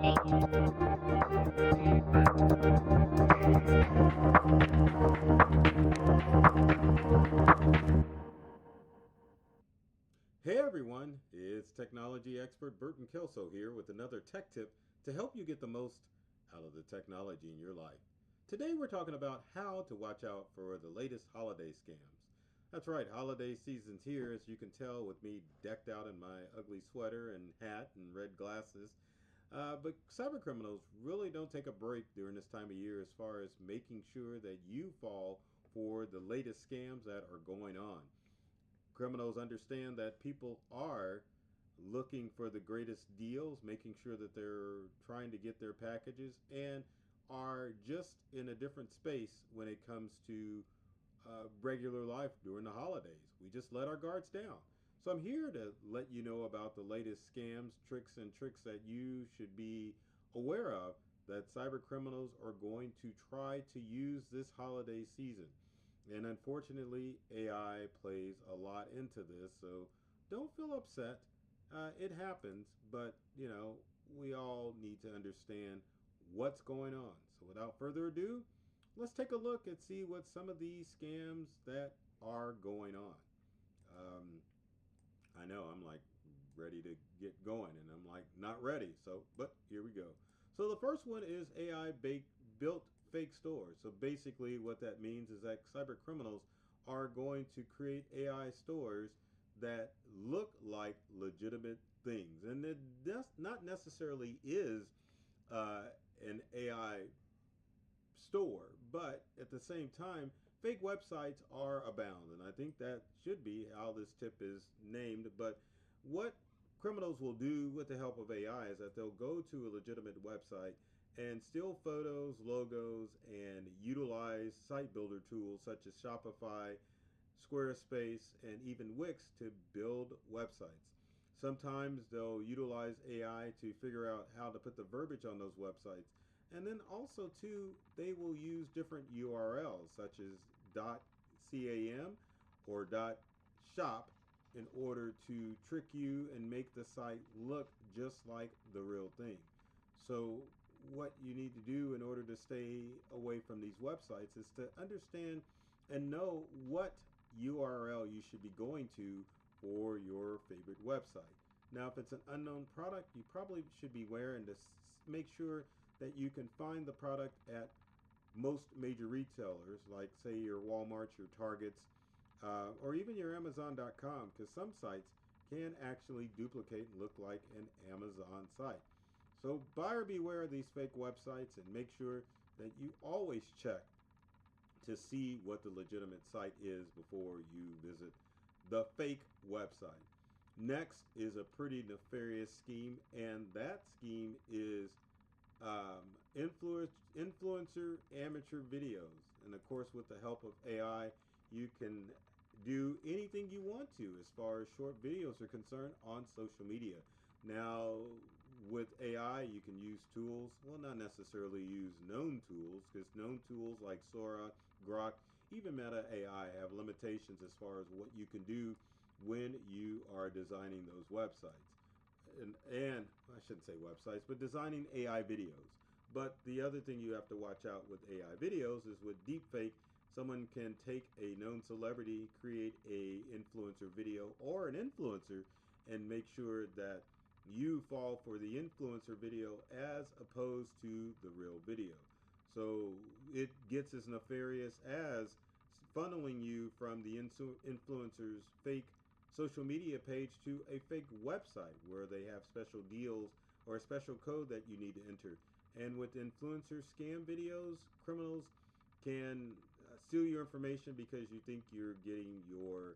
Hey everyone, it's technology expert Burton Kelso here with another tech tip to help you get the most out of the technology in your life. Today we're talking about how to watch out for the latest holiday scams. That's right, holiday season's here, as you can tell with me decked out in my ugly sweater and hat and red glasses. But cyber criminals really don't take a break during this time of year as far as making sure that you fall for the latest scams that are going on. Criminals understand that people are looking for the greatest deals, making sure that they're trying to get their packages, and are just in a different space when it comes to regular life during the holidays. We just let our guards down. So I'm here to let you know about the latest scams, tricks, and tricks that you should be aware of that cyber criminals are going to try to use this holiday season. And unfortunately, AI plays a lot into this, so don't feel upset. It happens, but we all need to understand what's going on. So without further ado, let's take a look and see what some of these scams that are going on. Um, I know I'm like ready to get going, and I'm like not ready. So, but here we go. So the first one is built fake stores. So basically, what that means is that cyber criminals are going to create AI stores that look like legitimate things, and it not necessarily is uh, an AI store, but at the same time, fake websites are abound, and I think that should be how this tip is named. But what criminals will do with the help of AI is that they'll go to a legitimate website and steal photos, logos, and utilize site builder tools such as Shopify, Squarespace, and even Wix to build websites. Sometimes they'll utilize AI to figure out how to put the verbiage on those websites. And then also too, they will use different URLs such as .cam or .shop in order to trick you and make the site look just like the real thing. So what you need to do in order to stay away from these websites is to understand and know what URL you should be going to for your favorite website. Now, if it's an unknown product, you probably should be aware and to make sure that you can find the product at most major retailers, like say your Walmarts, your Targets, or even your Amazon.com, because some sites can actually duplicate and look like an Amazon site. So buyer beware of these fake websites and make sure that you always check to see what the legitimate site is before you visit the fake website. Next is a pretty nefarious scheme, and that scheme is influencer amateur videos. And of course, with the help of AI, you can do anything you want to as far as short videos are concerned on social media. Now, with AI, you can use tools, well, not necessarily use known tools, because known tools like Sora, Grok, even Meta AI have limitations as far as what you can do when you are designing those websites. And I shouldn't say websites, but designing AI videos. But the other thing you have to watch out with AI videos is with deepfake, someone can take a known celebrity, create a influencer video or an influencer, and make sure that you fall for the influencer video as opposed to the real video. So it gets as nefarious as funneling you from the influencer's fake social media page to a fake website where they have special deals or a special code that you need to enter. And with influencer scam videos, criminals can steal your information because you think you're getting your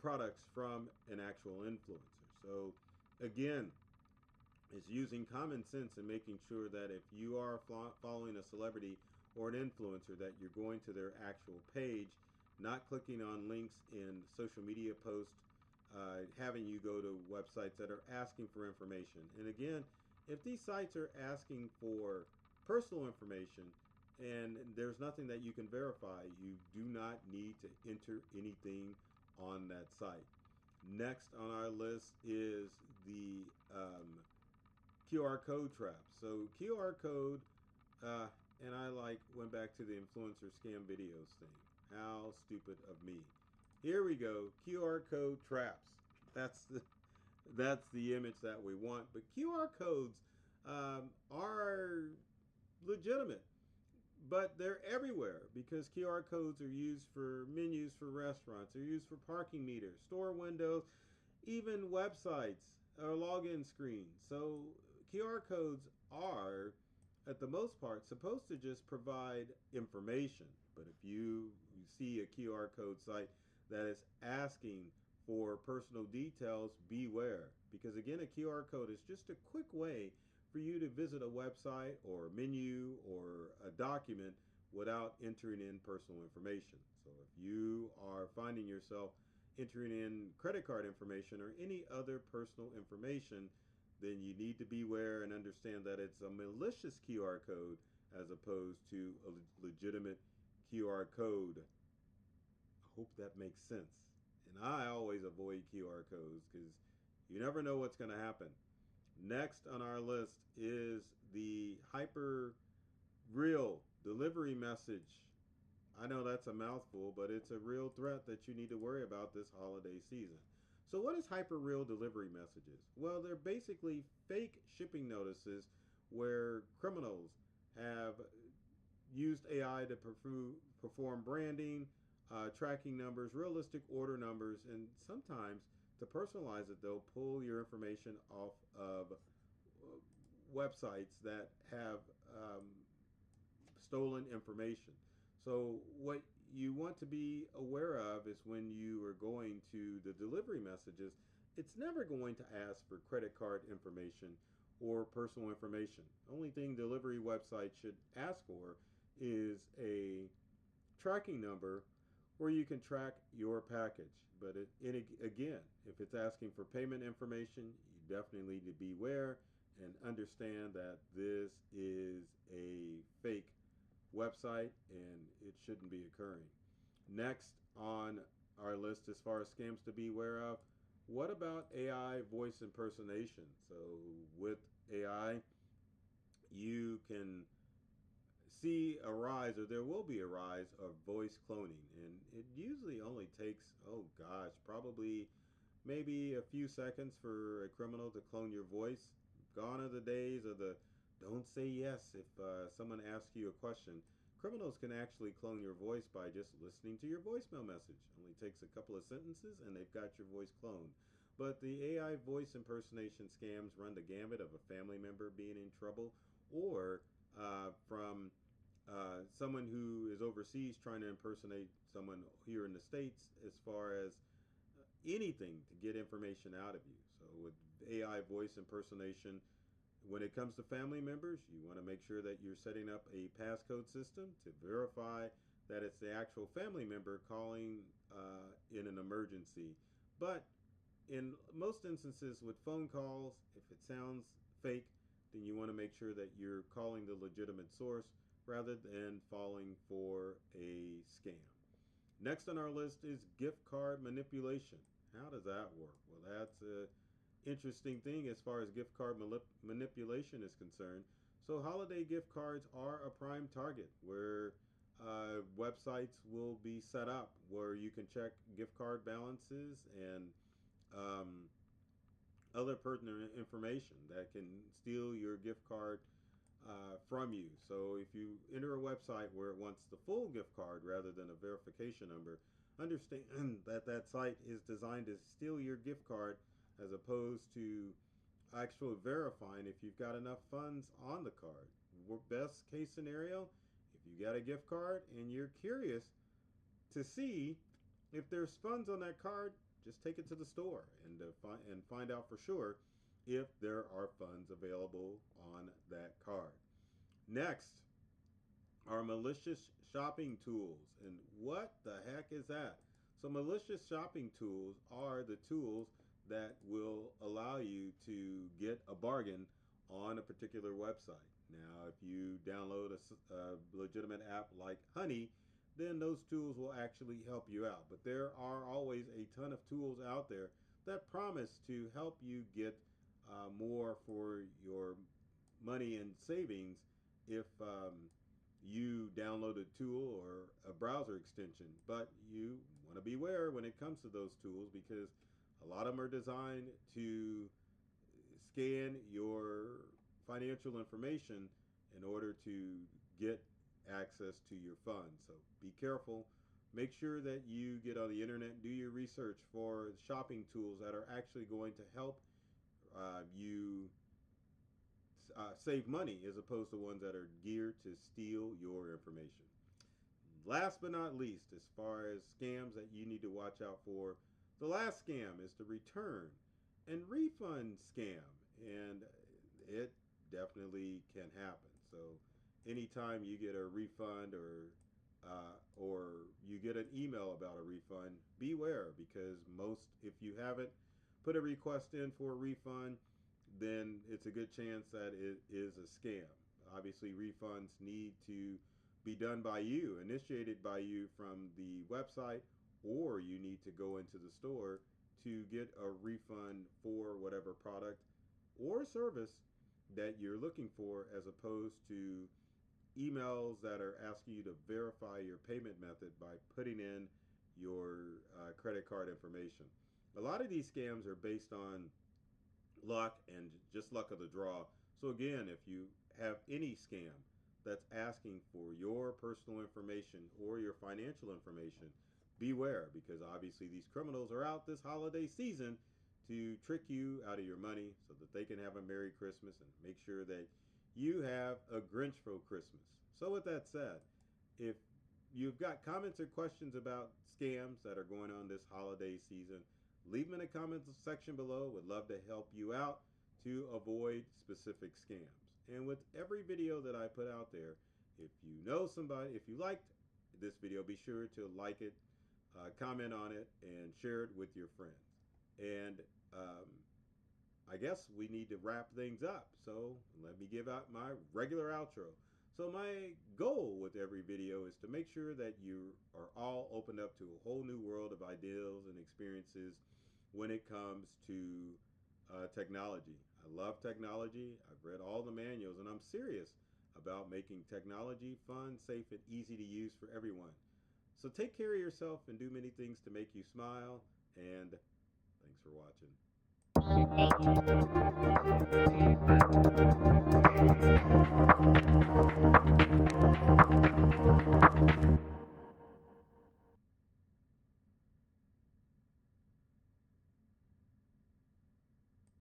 products from an actual influencer. So again, is using common sense and making sure that if you are following a celebrity or an influencer, that you're going to their actual page, not clicking on links in social media posts, having you go to websites that are asking for information. And again, if these sites are asking for personal information and there's nothing that you can verify, you do not need to enter anything on that site. Next on our list is the QR code traps. So QR code, uh, and I went back to the influencer scam videos thing. How stupid of me. Here we go. QR code traps. That's the that's the image that we want. But QR codes are legitimate, but they're everywhere because QR codes are used for menus for restaurants. They're used for parking meters, store windows, even websites or login screens. So QR codes are, at the most part, supposed to just provide information. But if you see a QR code site that is asking for personal details, beware. Because again, a QR code is just a quick way for you to visit a website or a menu or a document without entering in personal information. So if you are finding yourself entering in credit card information or any other personal information, then you need to beware and understand that it's a malicious QR code as opposed to a legitimate QR code. I hope that makes sense. And I always avoid QR codes because you never know what's going to happen. Next on our list is the hyper real delivery message. I know that's a mouthful, but it's a real threat that you need to worry about this holiday season. So, what is hyper real delivery messages? Well, they're basically fake shipping notices where criminals have used AI to perform branding, tracking numbers, realistic order numbers, and sometimes to personalize it, they'll pull your information off of websites that have um, stolen information. So, what you want to be aware of is when you are going to the delivery messages, it's never going to ask for credit card information or personal information. The only thing delivery websites should ask for is a tracking number where you can track your package. But again, if it's asking for payment information, you definitely need to beware and understand that this is a fake website and it shouldn't be occurring. Next on our list, as far as scams to be aware of, what about AI voice impersonation? So, with AI, you can see a rise, or there will be a rise of voice cloning, and it usually only takes, oh gosh, probably maybe a few seconds for a criminal to clone your voice. Gone are the days of the don't say yes if someone asks you a question. Criminals can actually clone your voice by just listening to your voicemail message. Only takes a couple of sentences and they've got your voice cloned. But the AI voice impersonation scams run the gamut of a family member being in trouble or from someone who is overseas trying to impersonate someone here in the States as far as anything to get information out of you. So with AI voice impersonation, when it comes to family members, you want to make sure that you're setting up a passcode system to verify that it's the actual family member calling in an emergency. But in most instances with phone calls, if it sounds fake, then you want to make sure that you're calling the legitimate source rather than falling for a scam. Next on our list is gift card manipulation. How does that work? Well, that's a interesting thing as far as gift card manipulation is concerned. So, holiday gift cards are a prime target where websites will be set up where you can check gift card balances and um, other pertinent information that can steal your gift card from you. So if you enter a website where it wants the full gift card rather than a verification number, understand that that site is designed to steal your gift card as opposed to actually verifying if you've got enough funds on the card. Best case scenario, if you got a gift card and you're curious to see if there's funds on that card, just take it to the store and find out for sure if there are funds available on that card. Next are malicious shopping tools. And what the heck is that? So, malicious shopping tools are the tools that will allow you to get a bargain on a particular website. Now, if you download a legitimate app like Honey, then those tools will actually help you out. But there are always a ton of tools out there that promise to help you get more for your money and savings if you download a tool or a browser extension. But you want to beware when it comes to those tools, because a lot of them are designed to scan your financial information in order to get access to your funds. So be careful. Make sure that you get on the internet and do your research for shopping tools that are actually going to help you save money, as opposed to ones that are geared to steal your information. Last but not least, as far as scams that you need to watch out for, the last scam is the return and refund scam, and it definitely can happen. So anytime you get a refund or you get an email about a refund, beware, because if you haven't put a request in for a refund, then it's a good chance that it is a scam. Obviously, refunds need to be done by you, initiated by you from the website, or you need to go into the store to get a refund for whatever product or service that you're looking for, as opposed to emails that are asking you to verify your payment method by putting in your credit card information. A lot of these scams are based on luck and just luck of the draw. So again, if you have any scam that's asking for your personal information or your financial information, beware, because obviously these criminals are out this holiday season to trick you out of your money so that they can have a Merry Christmas and make sure that you have a Grinchful Christmas. So with that said, if you've got comments or questions about scams that are going on this holiday season, leave them in the comments section below. Would love to help you out to avoid specific scams. And with every video that I put out there, if you know somebody, if you liked this video, be sure to like it, comment on it, and share it with your friends. And I guess we need to wrap things up. So let me give out my regular outro. So my goal with every video is to make sure that you are all opened up to a whole new world of ideas and experiences when it comes to technology. I love technology. I've read all the manuals, and I'm serious about making technology fun, safe, and easy to use for everyone. So take care of yourself and do many things to make you smile, and thanks for watching.